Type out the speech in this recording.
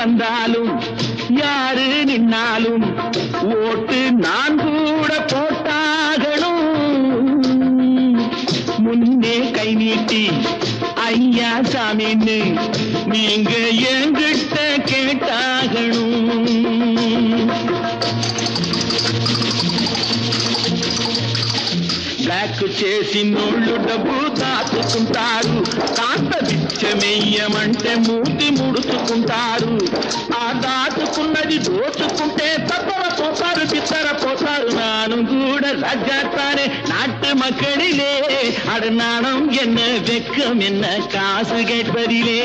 வந்தாலும் யாரு நின்னாலும் ஓட்டு நான் கூட போட்டாகணும். முன்னே கை நீட்டி ஐயா சாமின்னு நீங்க என்கிட்ட கேட்டாகணும். బ్లాక్ చేసి నోళ్ళు డబ్బు దాచుకుంటారు. కాంత బిచ్చమెయ్యమంటే మూతి ముడుచుకుంటారు. ఆ దాచుకున్నది దోచుకుంటే తప్పపోతారు, బిత్తరపోతారు. நானும் கூட ராஜாத்தானே நாட்டு மக்களிலே. அட நாணம் என்ன வெக்கம் என்ன காசு கேட்பதிலே.